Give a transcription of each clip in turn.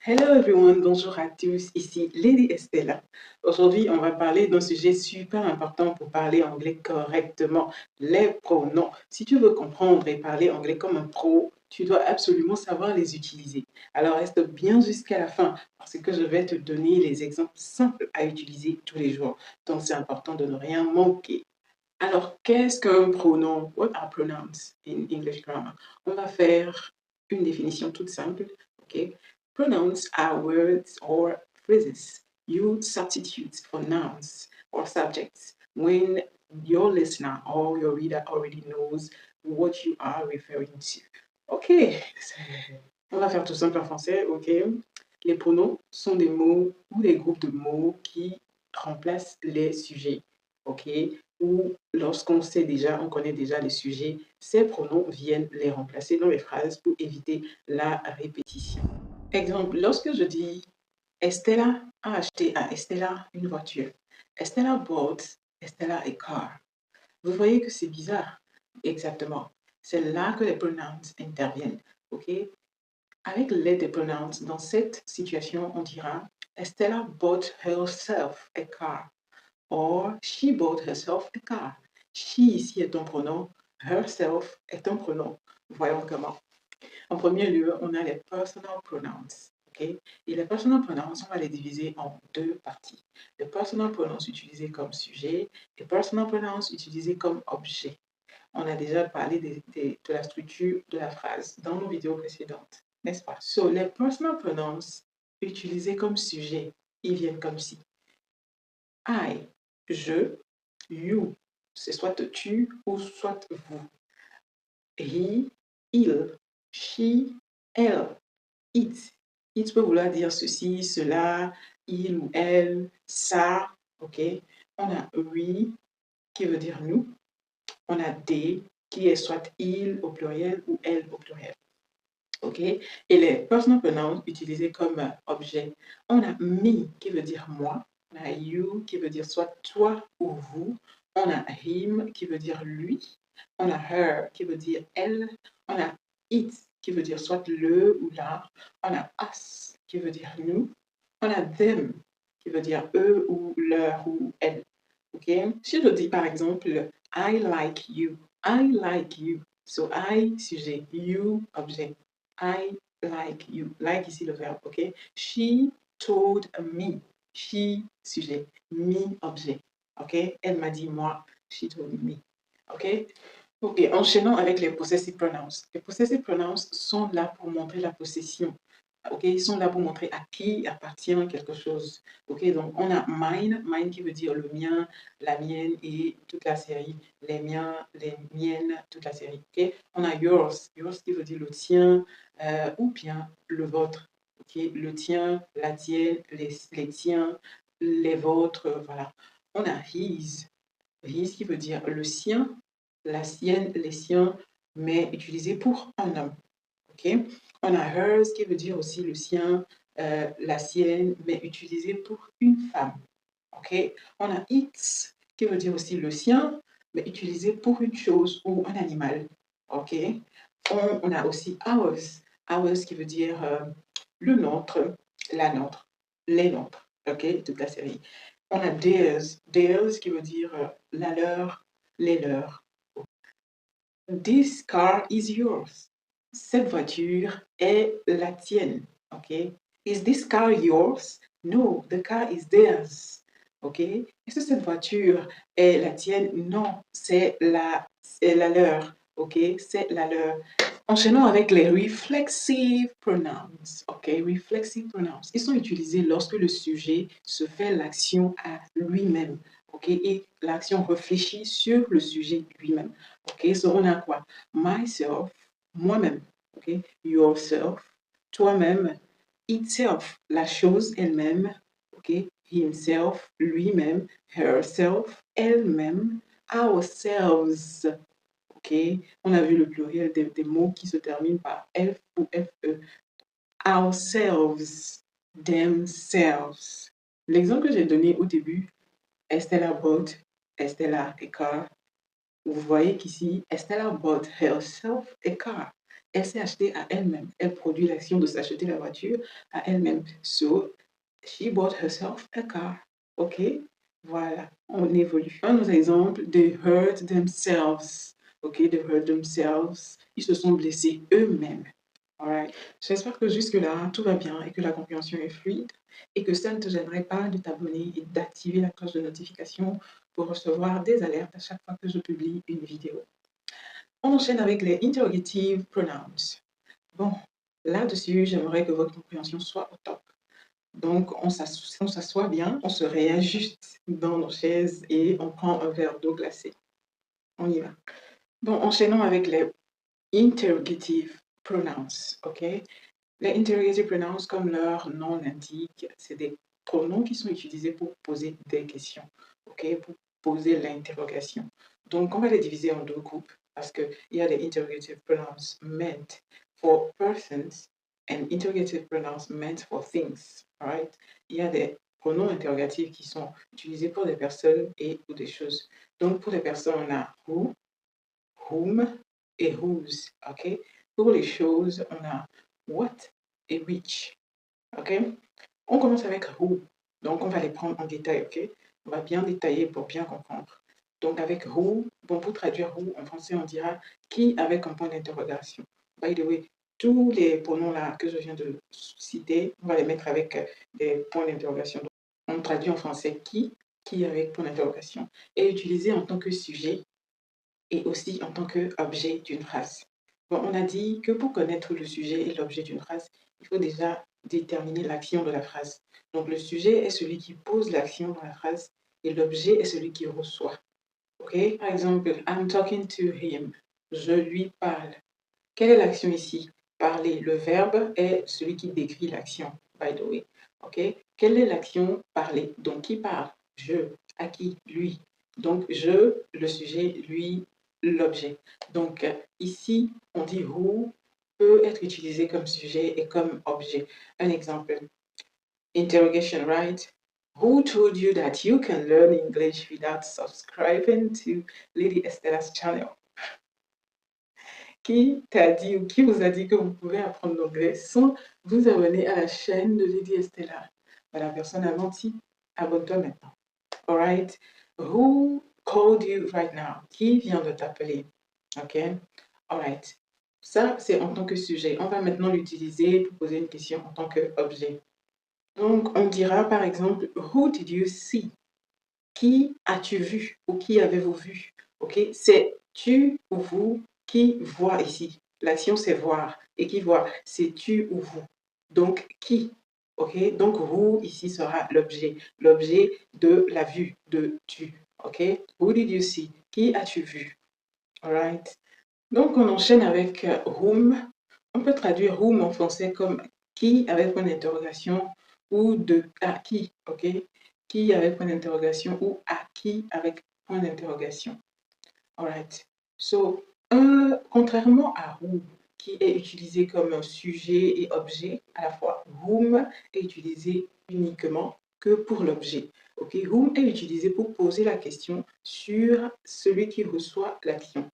Hello everyone, bonjour à tous, ici Lady Estella. Aujourd'hui, on va parler d'un sujet super important pour parler anglais correctement, les pronoms. Si tu veux comprendre et parler anglais comme un pro, tu dois absolument savoir les utiliser. Alors reste bien jusqu'à la fin parce que je vais te donner les exemples simples à utiliser tous les jours. Donc c'est important de ne rien manquer. Alors, qu'est-ce qu'un pronom? What are pronouns in English grammar? On va faire une définition toute simple. Okay? Pronouns are words or phrases used substitutes for nouns or subjects when your listener or your reader already knows what you are referring to. Ok, on va faire tout simple en français. Ok, les pronoms sont des mots ou des groupes de mots qui remplacent les sujets. Ok, ou lorsqu'on sait déjà, on connaît déjà les sujets, ces pronoms viennent les remplacer dans les phrases pour éviter la répétition. Exemple, lorsque je dis Estella a acheté à Estella une voiture. Estella bought Estella a car. Vous voyez que c'est bizarre. Exactement. C'est là que les pronouns interviennent. Ok? Avec l'aide des pronouns, dans cette situation, on dira Estella bought herself a car. Or, she bought herself a car. She ici est un pronom, herself est un pronom. Voyons comment. En premier lieu, on a les personal pronouns. Okay? Et les personal pronouns, on va les diviser en deux parties. Les personal pronouns utilisés comme sujet et les personal pronouns utilisés comme objet. On a déjà parlé de la structure de la phrase dans nos vidéos précédentes, n'est-ce pas? So, les personal pronouns utilisés comme sujet, ils viennent comme ci. I, je, you, c'est soit tu ou soit vous. He, il, she, elle, it. It peut vouloir dire ceci, cela, il ou elle, ça, ok? On a we qui veut dire nous. On a they qui est soit il au pluriel ou elle au pluriel. Ok? Et les personal pronouns utilisés comme objet. On a me qui veut dire moi. On a you qui veut dire soit toi ou vous. On a him qui veut dire lui. On a her qui veut dire elle. On a it qui veut dire soit le ou la. On a us qui veut dire nous. On a them qui veut dire eux ou leur ou elle. Ok? Si je dis par exemple I like you. I like you. So I, sujet, you, objet. I like you. Like ici le verbe, ok? She told me. She, sujet. Me, objet. Ok? Elle m'a dit moi. She told me. Ok? Ok, enchaînons avec les possessive pronouns. Les possessive pronouns sont là pour montrer la possession. Ok, ils sont là pour montrer à qui appartient quelque chose. Ok, donc on a mine, mine qui veut dire le mien, la mienne et toute la série, les miens, les miennes, toute la série. Ok, on a yours, yours qui veut dire le tien ou bien le vôtre. Ok, le tien, la tienne, les tiens, les vôtres, voilà. On a his, his qui veut dire le sien, la sienne, les siens, mais utilisé pour un homme. Ok, on a hers qui veut dire aussi le sien, la sienne, mais utilisé pour une femme. Ok, on a its qui veut dire aussi le sien, mais utilisé pour une chose ou un animal. Ok, on a aussi ours, ours qui veut dire le nôtre, la nôtre, les nôtres. Ok, toute la série. On a theirs, theirs qui veut dire la leur, les leurs. This car is yours. Cette voiture est la tienne. OK? Is this car yours? No, the car is theirs. OK? Est-ce que cette voiture est la tienne? Non, c'est la leur. OK? C'est la leur. Enchaînons avec les reflexive pronouns. OK? Reflexive pronouns. Ils sont utilisés lorsque le sujet se fait l'action à lui-même. OK? Et l'action réfléchit sur le sujet lui-même. OK? So on a quoi? Myself, moi-même. OK? Yourself, toi-même. Itself, la chose elle-même. OK? Himself, lui-même. Herself, elle-même. Ourselves. OK? On a vu le pluriel des mots qui se terminent par F ou FE. Ourselves, themselves. L'exemple que j'ai donné au début, Estella bought, Estella a car. Vous voyez qu'ici, Estella bought herself a car. Elle s'est achetée à elle-même. Elle produit l'action de s'acheter la voiture à elle-même. So, she bought herself a car. OK? Voilà, on évolue. Un autre exemple, they hurt themselves. OK, they hurt themselves. Ils se sont blessés eux-mêmes. Alright. J'espère que jusque-là, tout va bien et que la compréhension est fluide et que ça ne te gênerait pas de t'abonner et d'activer la cloche de notification pour recevoir des alertes à chaque fois que je publie une vidéo. On enchaîne avec les interrogative pronouns. Bon, là-dessus, j'aimerais que votre compréhension soit au top. Donc, on s'assoit bien, on se réajuste dans nos chaises et on prend un verre d'eau glacée. On y va. Bon, enchaînons avec les interrogative pronouns, ok? Les interrogative pronouns, comme leur nom l'indique, c'est des pronoms qui sont utilisés pour poser des questions, ok? Pour poser l'interrogation. Donc, on va les diviser en deux groupes parce qu'il y a des interrogative pronouns meant for persons and interrogative pronouns meant for things, right? Il y a des pronoms interrogatifs qui sont utilisés pour des personnes et ou des choses. Donc, pour les personnes, on a who, whom et whose, ok? Pour les choses, on a what et which, ok? On commence avec who, donc on va les prendre en détail, ok? On va bien détailler pour bien comprendre. Donc avec who, bon, pour traduire who, en français, on dira qui avec un point d'interrogation. By the way, tous les pronoms là que je viens de citer, on va les mettre avec des points d'interrogation. On traduit en français qui avec point d'interrogation, est utilisé en tant que sujet et aussi en tant qu'objet d'une phrase. Bon, on a dit que pour connaître le sujet et l'objet d'une phrase, il faut déjà déterminer l'action de la phrase. Donc le sujet est celui qui pose l'action dans la phrase et l'objet est celui qui reçoit. Ok? Par exemple, I'm talking to him. Je lui parle. Quelle est l'action ici? Parler. Le verbe est celui qui décrit l'action, by the way. Ok? Quelle est l'action? Parler. Donc qui parle? Je. À qui? Lui. Donc je, le sujet, lui, l'objet. Donc ici, on dit who peut être utilisé comme sujet et comme objet. Un exemple. Interrogation, right? Who told you that you can learn English without subscribing to Lady Estella's channel? Qui t'a dit ou qui vous a dit que vous pouvez apprendre l'anglais sans vous abonner à la chaîne de Lady Estella? La personne a menti. Abonne-toi maintenant. Alright? Who called you right now? Qui vient de t'appeler? Ok? Alright. Ça, c'est en tant que sujet. On va maintenant l'utiliser pour poser une question en tant qu'objet. Donc, on dira par exemple, who did you see? Qui as-tu vu ou qui avez-vous vu? Ok? C'est tu ou vous qui voit ici. L'action, c'est voir. Et qui voit, c'est tu ou vous. Donc, qui? Ok? Donc, who ici sera l'objet. L'objet de la vue, de tu. Ok? Who did you see? Qui as-tu vu? Alright? Donc, on enchaîne avec whom. On peut traduire whom en français comme qui avec point d'interrogation ou de à qui. Ok? Qui avec point d'interrogation ou à qui avec point d'interrogation. Alright. So, contrairement à who, qui est utilisé comme un sujet et objet à la fois, whom est utilisé uniquement que pour l'objet. Ok? Whom est utilisé pour poser la question sur celui qui reçoit l'action.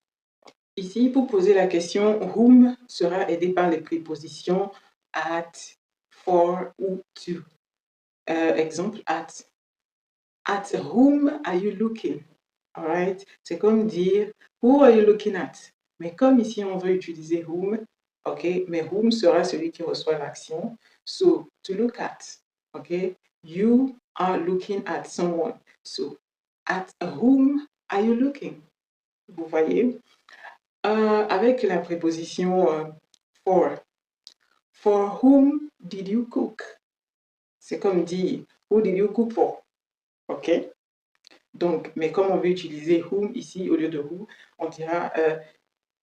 Ici, pour poser la question, whom sera aidé par les prépositions at, for ou to. Exemple, at. At whom are you looking? Alright? C'est comme dire who are you looking at? Mais comme ici on veut utiliser whom, ok? Mais whom sera celui qui reçoit l'action. So, to look at, ok? You are looking at someone. So, at whom are you looking? Vous voyez? Avec la préposition for. For whom did you cook? C'est comme dire who did you cook for? Ok? Donc, mais comme on veut utiliser whom ici au lieu de who, on dira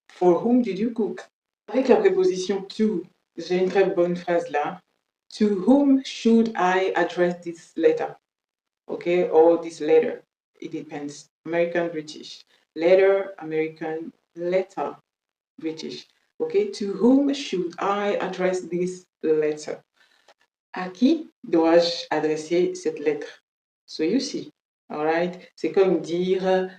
for whom did you cook? Avec la préposition to, j'ai une très bonne phrase là. To whom should I address this letter? Okay, or this letter? It depends. American, British. Letter, American, letter, British. Okay, to whom should I address this letter? À qui dois-je adresser cette lettre? So you see, all right? C'est comme dire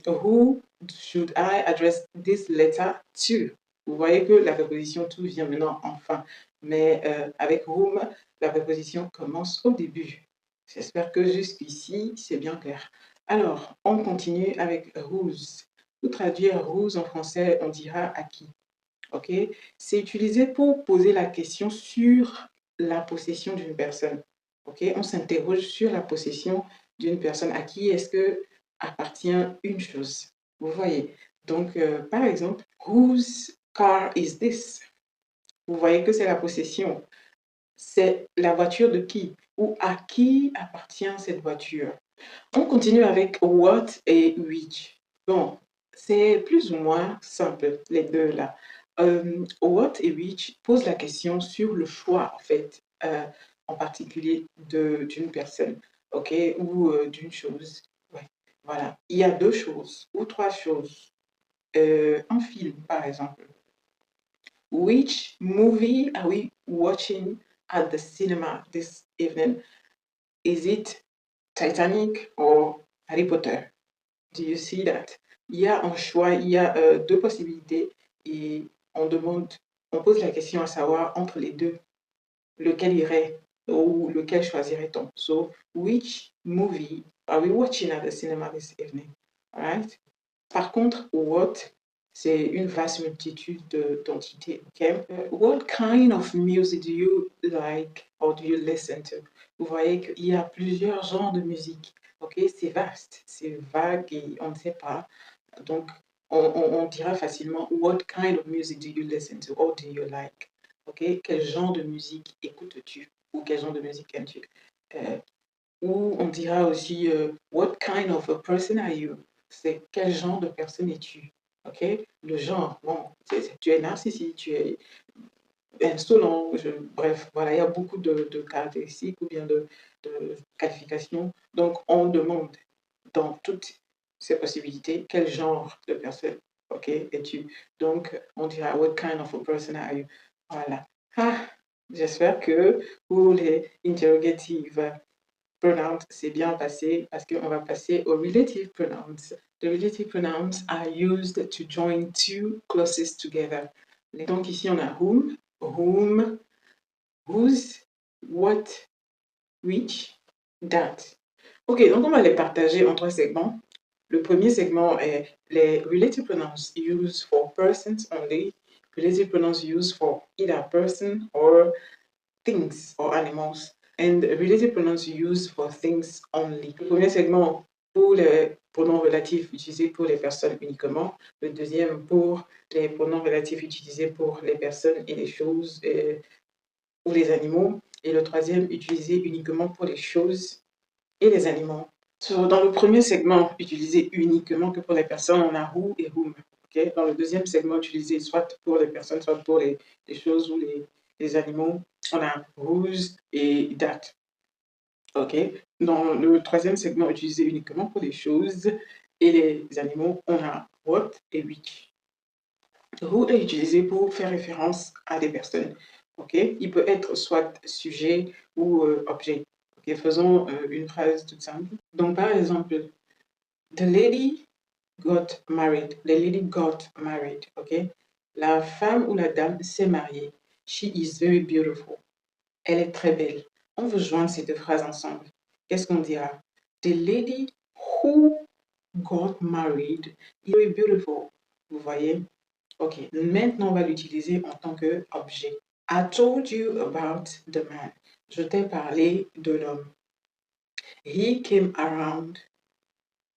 who should I address this letter to? Vous voyez que la préposition to vient maintenant en fin. Mais avec whom, la préposition commence au début. J'espère que jusqu'ici, c'est bien clair. Alors, on continue avec whose. Pour traduire whose en français, on dira à qui. Ok? C'est utilisé pour poser la question sur la possession d'une personne. Ok? On s'interroge sur la possession d'une personne. À qui est-ce que appartient une chose? Vous voyez? Donc, par exemple, whose car is this? Vous voyez que c'est la possession. C'est la voiture de qui? Ou à qui appartient cette voiture? On continue avec what et which. Bon, c'est plus ou moins simple, les deux là. What et which posent la question sur le choix, en fait, en particulier d'une personne, ok, ou d'une chose. Ouais, voilà. Il y a deux choses ou trois choses. Un film, par exemple. Which movie are we watching at the cinema this evening? Is it Titanic or Harry Potter? Do you see that? Il y a un choix, il y a deux possibilités et on pose la question à savoir entre les deux, lequel irait ou lequel choisirait-on? So, which movie are we watching at the cinema this evening? All right? Par contre, what, c'est une vaste multitude d'entités. Okay? What kind of music do you like or do you listen to? Vous voyez qu'il y a plusieurs genres de musique. Ok, c'est vaste, c'est vague et on ne sait pas. Donc, on dira facilement what kind of music do you listen to or do you like? Ok, quel genre de musique écoutes-tu ou quel genre de musique aimes-tu? Ou on dira aussi what kind of a person are you? C'est quel genre de personne es-tu? Ok, le genre, bon, tu es narcissique, tu es insolent, bref, voilà, il y a beaucoup de caractéristiques ou bien de qualifications. Donc, on demande dans toutes ces possibilités quel genre de personne, ok, es-tu? Donc, on dira what kind of a person are you? Voilà. Ah, j'espère que pour les interrogatives pronouns, c'est bien passé parce qu'on va passer aux relative pronouns. The relative pronouns are used to join two clauses together. Donc ici, on a whom, whose, what, which, that. Ok, donc on va les partager en trois segments. Le premier segment est les relative pronouns used for persons only. Relative pronouns used for either person or things or animals. And relative pronouns used for things only. Le premier segment pour les pronoms relatifs utilisés pour les personnes uniquement. Le deuxième pour les pronoms relatifs utilisés pour les personnes et les choses ou les animaux. Et le troisième utilisé uniquement pour les choses et les animaux. So, dans le premier segment utilisé uniquement que pour les personnes, on a who et whom. Okay? Dans le deuxième segment utilisé soit pour les personnes, soit pour les choses ou les animaux, on a whose et that. Ok. Dans le troisième segment utilisé uniquement pour les choses et les animaux, on a what et which. Who est utilisé pour faire référence à des personnes. Ok. Il peut être soit sujet ou objet. Ok. Faisons une phrase toute simple. Donc, par exemple, the lady got married. The lady got married. Ok. La femme ou la dame s'est mariée. She is very beautiful. Elle est très belle. On veut joindre ces deux phrases ensemble. Qu'est-ce qu'on dira? The lady who got married is very beautiful. Vous voyez? Ok, maintenant on va l'utiliser en tant qu'objet. I told you about the man. Je t'ai parlé de l'homme. He came around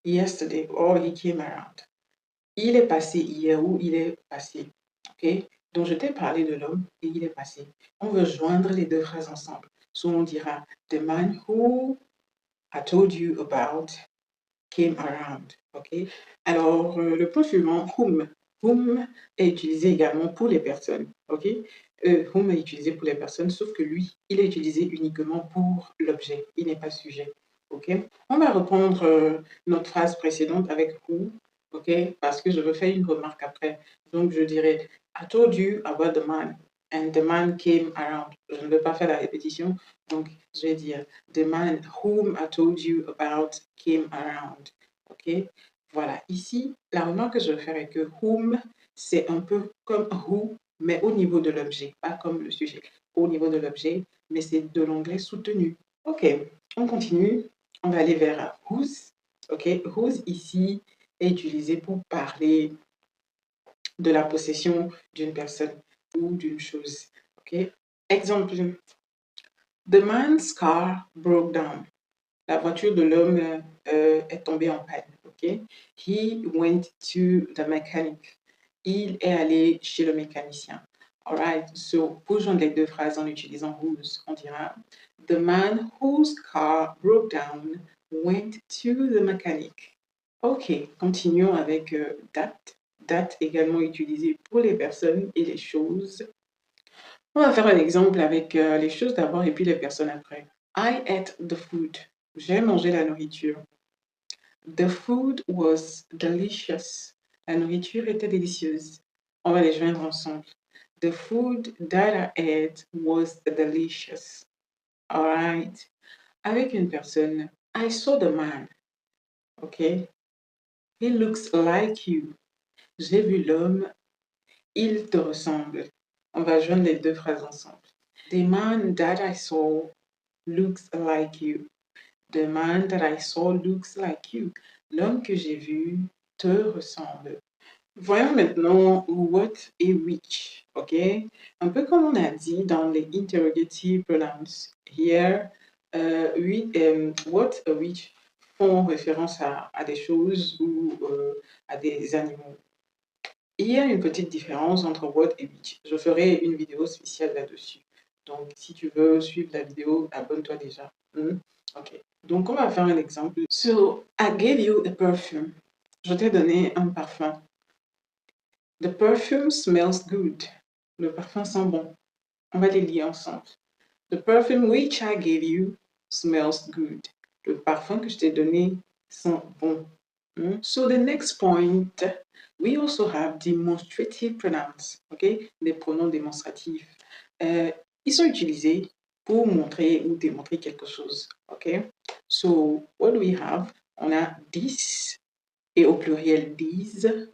yesterday or he came around. Il est passé hier ou il est passé. Ok? Donc je t'ai parlé de l'homme et il est passé. On veut joindre les deux phrases ensemble. So on dira the man who I told you about came around. Ok? Alors le point suivant, whom. Whom est utilisé également pour les personnes. Ok? Whom est utilisé pour les personnes, sauf que lui, il est utilisé uniquement pour l'objet. Il n'est pas sujet. Ok? On va reprendre notre phrase précédente avec who. Ok? Parce que je veux faire une remarque après. Donc je dirais I told you about the man and the man came around. Je ne veux pas faire la répétition. Donc je vais dire the man whom I told you about came around. Ok? Voilà. Ici, la remarque que je vais faire est que whom, c'est un peu comme who, mais au niveau de l'objet, pas comme le sujet. Au niveau de l'objet, mais c'est de l'anglais soutenu. Ok, on continue. On va aller vers whose. Ok, whose ici est utilisé pour parler de la possession d'une personne ou d'une chose. Ok, exemple. The man's car broke down. La voiture de l'homme est tombée en panne. Ok, he went to the mechanic. Il est allé chez le mécanicien. Alright, so pour joindre les deux phrases en utilisant whose, on dira The man whose car broke down went to the mechanic. Ok, continuons avec that. That également utilisé pour les personnes et les choses. On va faire un exemple avec les choses d'abord et puis les personnes après. I ate the food. J'ai mangé la nourriture. The food was delicious. La nourriture était délicieuse. On va les joindre ensemble. The food that I ate was delicious. Alright. Avec une personne, I saw the man. Ok. He looks like you. J'ai vu l'homme. Il te ressemble. On va joindre les deux phrases ensemble. The man that I saw looks like you. The man that I saw looks like you. L'homme que j'ai vu te ressemble. Voyons maintenant what et which, ok? Un peu comme on a dit dans les interrogative pronouns. Here, what et which font référence à des choses ou à des animaux. Il y a une petite différence entre what et which. Je ferai une vidéo spéciale là-dessus. Donc, si tu veux suivre la vidéo, abonne-toi déjà. Ok. Donc, on va faire un exemple. So, I gave you a perfume. Je t'ai donné un parfum. The perfume smells good. Le parfum sent bon. On va les lier ensemble. The perfume which I gave you smells good. Le parfum que je t'ai donné sent bon. So the next point, we also have demonstrative pronouns, ok? Les pronoms démonstratifs. Ils sont utilisés pour montrer ou démontrer quelque chose, ok? So, what do we have? On a this, et au pluriel these,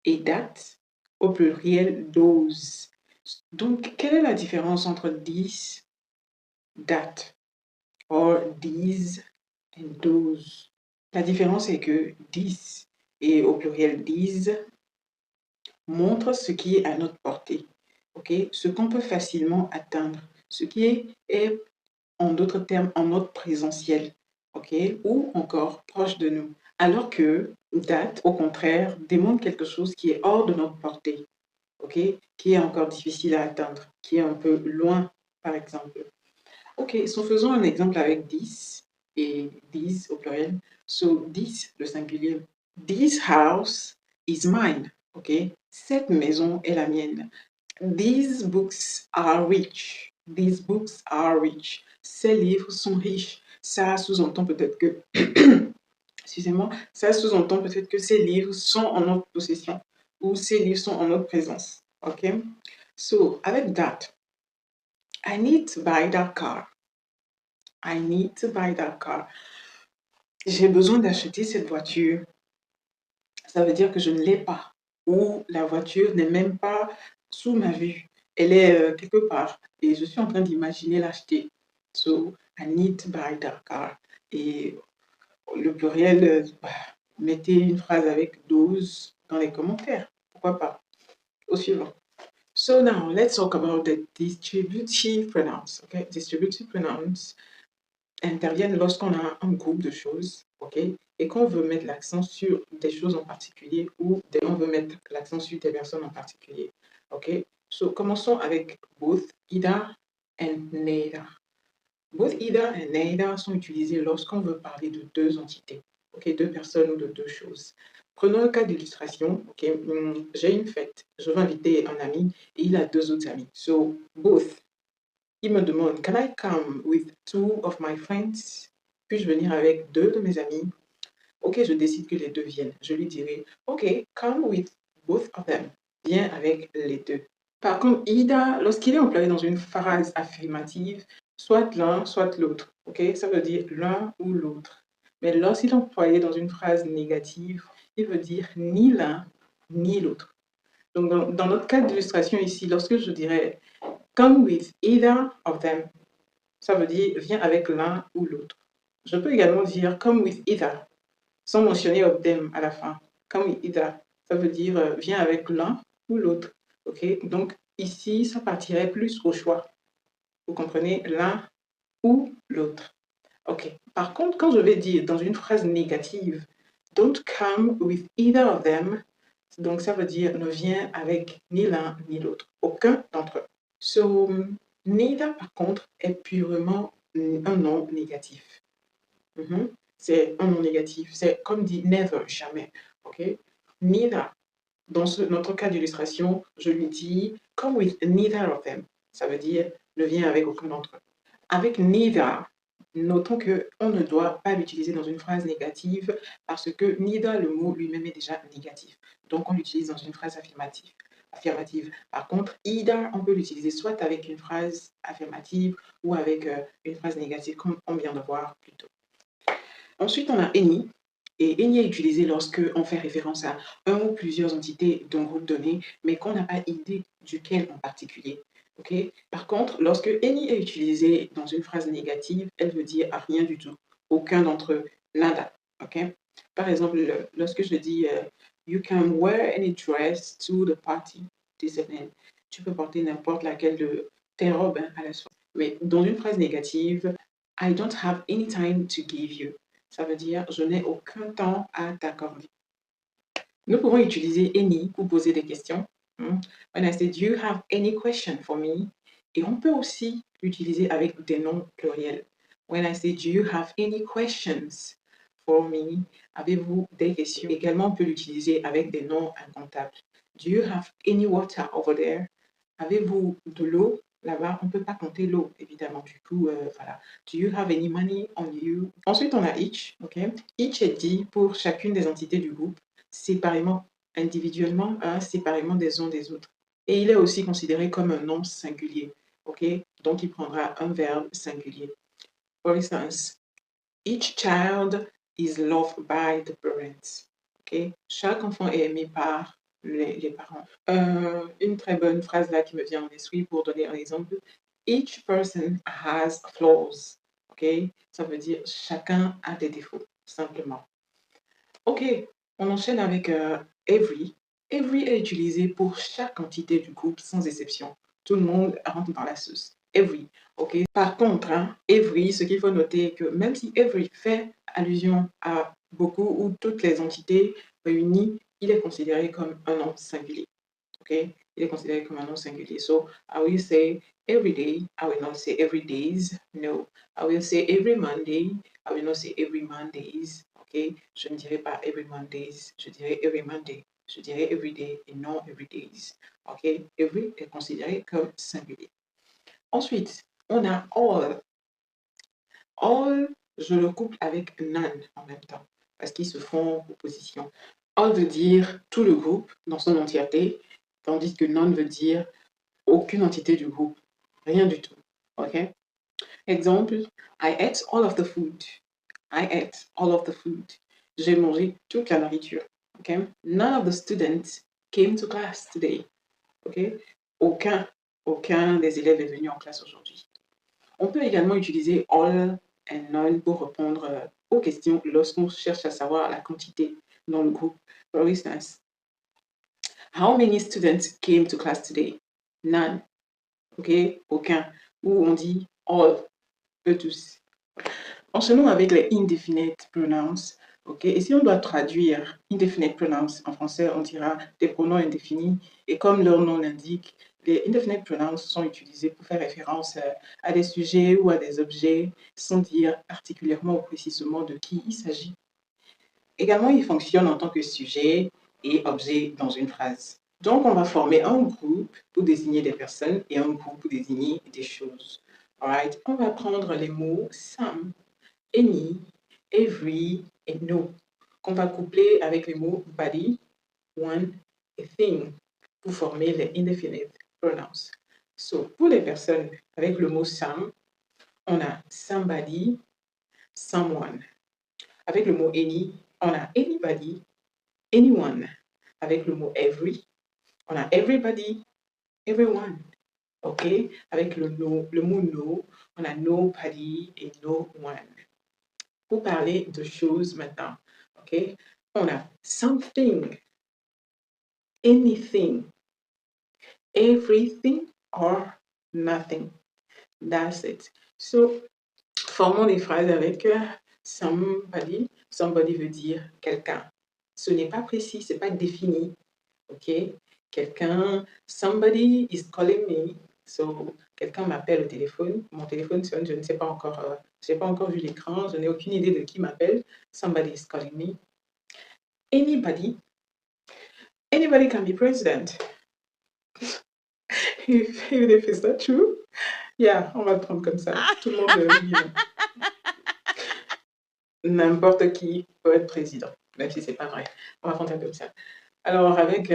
et that, au pluriel those. Donc, quelle est la différence entre this, that, or these and those? La différence est que this et au pluriel these montre ce qui est à notre portée, ok? Ce qu'on peut facilement atteindre, ce qui est en d'autres termes en notre présentiel, ok? Ou encore proche de nous. Alors que that, au contraire, démontre quelque chose qui est hors de notre portée, ok? Qui est encore difficile à atteindre, qui est un peu loin, par exemple. Ok, so faisons un exemple avec this et these au pluriel. So this, le singulier. This house is mine. Ok, cette maison est la mienne. These books are rich. These books are rich. Ces livres sont riches. Ça sous-entend peut-être que, excusez-moi, ça sous-entend peut-être que ces livres sont en notre possession ou ces livres sont en notre présence. Ok, so avec that, I need to buy that car. I need to buy that car. J'ai besoin d'acheter cette voiture. Ça veut dire que je ne l'ai pas. Ou la voiture n'est même pas sous ma vue. Elle est quelque part. Et je suis en train d'imaginer l'acheter. So, I need to buy that car. Et le pluriel, mettez une phrase avec those dans les commentaires. Pourquoi pas? Au suivant. So now, let's talk about the distributive pronouns. Okay? Distributive pronouns interviennent lorsqu'on a un groupe de choses, ok, et qu'on veut mettre l'accent sur des choses en particulier ou on veut mettre l'accent sur des personnes en particulier, ok. So, commençons avec both, either and neither. Both, either and neither sont utilisés lorsqu'on veut parler de deux entités, ok, deux personnes ou de deux choses. Prenons un cas d'illustration, ok, j'ai une fête, je veux inviter un ami et il a deux autres amis. So, both. Il me demande, can I come with two of my friends? Puis-je venir avec deux de mes amis? Ok, je décide que les deux viennent. Je lui dirai, ok, come with both of them. Viens avec les deux. Par contre, Ida, lorsqu'il est employé dans une phrase affirmative, soit l'un, soit l'autre. Ok, ça veut dire l'un ou l'autre. Mais lorsqu'il est employé dans une phrase négative, il veut dire ni l'un, ni l'autre. Donc, dans notre cas d'illustration ici, lorsque je dirais come with either of them, ça veut dire viens avec l'un ou l'autre. Je peux également dire come with either, sans mentionner of them à la fin. Come with either, ça veut dire viens avec l'un ou l'autre. Ok, donc ici, ça partirait plus au choix. Vous comprenez, l'un ou l'autre. Ok. Par contre, quand je vais dire dans une phrase négative, don't come with either of them, donc ça veut dire ne viens avec ni l'un ni l'autre, aucun d'entre eux. So, neither, par contre, est purement un nom négatif. C'est un nom négatif. C'est comme dit never, jamais. Ok? Neither. Dans notre cas d'illustration, je lui dis come with neither of them. Ça veut dire ne viens avec aucun d'entre eux. Avec neither, notons qu'on ne doit pas l'utiliser dans une phrase négative parce que neither, le mot lui-même est déjà négatif. Donc, on l'utilise dans une phrase affirmative. Par contre, either, on peut l'utiliser soit avec une phrase affirmative ou avec une phrase négative, comme on vient de voir plus tôt. Ensuite, on a any. Et any est utilisé lorsque on fait référence à un ou plusieurs entités d'un groupe donné, mais qu'on n'a pas idée duquel en particulier. Okay? Par contre, lorsque any est utilisé dans une phrase négative, elle veut dire rien du tout. Aucun d'entre eux. Nada. Okay? Par exemple, lorsque je dis you can wear any dress to the party this evening. Tu peux porter n'importe laquelle de tes robes à la soirée. Mais dans une phrase négative, I don't have any time to give you. Ça veut dire je n'ai aucun temps à t'accorder. Nous pouvons utiliser any pour poser des questions. When I say, do you have any question for me? Et on peut aussi l'utiliser avec des noms pluriels. When I say, do you have any questions for me? Avez-vous des questions? Également, on peut l'utiliser avec des noms incomptables. Do you have any water over there? Avez-vous de l'eau? Là-bas, on ne peut pas compter l'eau, évidemment. Du coup, voilà. Do you have any money on you? Ensuite, on a each. Okay? Each est dit pour chacune des entités du groupe, séparément, individuellement, séparément des uns des autres. Et il est aussi considéré comme un nom singulier. Okay? Donc, il prendra un verbe singulier. For instance, each child is loved by the parents. Okay? Chaque enfant est aimé par les parents. Une très bonne phrase là qui me vient en esprit pour donner un exemple. Each person has flaws. Okay? Ça veut dire chacun a des défauts, simplement. Ok, on enchaîne avec every. Every est utilisé pour chaque entité du groupe sans exception. Tout le monde rentre dans la sauce. Every. Ok. Par contre, every, ce qu'il faut noter, que même si every fait allusion à beaucoup ou toutes les entités réunies, il est considéré comme un nom singulier. Ok. Il est considéré comme un nom singulier. So, I will say every day. I will not say every days. No. I will say every Monday. I will not say every Mondays. Ok. Je ne dirai pas every Mondays. Je dirai every Monday. Je dirai every day et non every days. Ok. Every est considéré comme singulier. Ensuite, on a all. All, je le couple avec none en même temps parce qu'ils se font opposition. All veut dire tout le groupe dans son entièreté, tandis que none veut dire aucune entité du groupe, rien du tout. Ok? Exemple, I ate all of the food. I ate all of the food. J'ai mangé toute la nourriture. Ok? None of the students came to class today. Ok? Aucun des élèves est venu en classe aujourd'hui. On peut également utiliser all and none pour répondre aux questions lorsqu'on cherche à savoir la quantité dans le groupe. For instance, how many students came to class today? None. Ok? Aucun. Ou on dit all, eux tous. Enchaînons avec les indefinite pronouns. Ok? Et si on doit traduire indefinite pronouns en français, on dira des pronoms indéfinis. Et comme leur nom l'indique, les indefinite pronouns sont utilisés pour faire référence à des sujets ou à des objets sans dire particulièrement ou précisément de qui il s'agit. Également, ils fonctionnent en tant que sujet et objet dans une phrase. Donc, on va former un groupe pour désigner des personnes et un groupe pour désigner des choses. Alright? On va prendre les mots some, any, every et no, qu'on va coupler avec les mots body, one et thing pour former les indefinite pronouns. So, pour les personnes avec le mot some, on a somebody, someone. Avec le mot any, on a anybody, anyone. Avec le mot every, On a everybody, everyone. OK? Avec le no, le mot no, on a nobody et no one. Pour parler de choses maintenant, OK? On a something, anything, everything or nothing. That's it. So, formons des phrases avec somebody. Somebody veut dire quelqu'un. Ce n'est pas précis, c'est pas défini. OK? Quelqu'un, somebody is calling me. So, quelqu'un m'appelle au téléphone. Mon téléphone sonne, je ne sais pas encore, je n'ai pas encore vu l'écran, je n'ai aucune idée de qui m'appelle. Somebody is calling me. Anybody. Anybody can be president. Even if it's not true. Yeah, on va le prendre comme ça. Tout le monde dit non. N'importe qui peut être président, même si c'est pas vrai. On va prendre ça comme ça. Alors, avec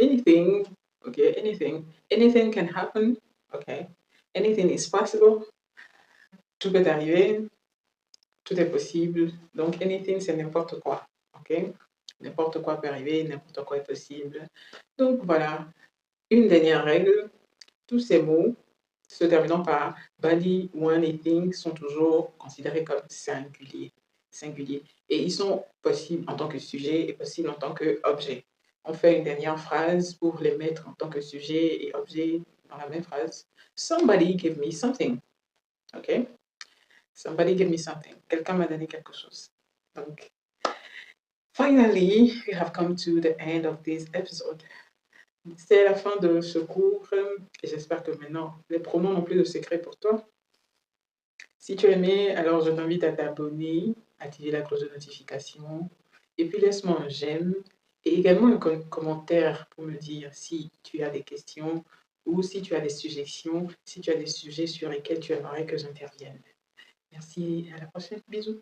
anything, OK, anything. Anything can happen, OK. Anything is possible. Tout peut arriver. Tout est possible. Donc, anything, c'est n'importe quoi, OK. N'importe quoi peut arriver, n'importe quoi est possible. Donc, voilà. Une dernière règle. Tous ces mots se terminant par body, one et thing sont toujours considérés comme singuliers. Et ils sont possibles en tant que sujet et possibles en tant qu'objet. On fait une dernière phrase pour les mettre en tant que sujet et objet dans la même phrase. Somebody gave me something. OK? Somebody gave me something. Quelqu'un m'a donné quelque chose. Donc, finally, we have come to the end of this episode. C'est la fin de ce cours et j'espère que maintenant, les pronoms n'ont plus de secret pour toi. Si tu as aimé, alors je t'invite à t'abonner, activer la cloche de notification et puis laisse-moi un j'aime et également un commentaire pour me dire si tu as des questions ou si tu as des suggestions, si tu as des sujets sur lesquels tu aimerais que j'intervienne. Merci, à la prochaine. Bisous.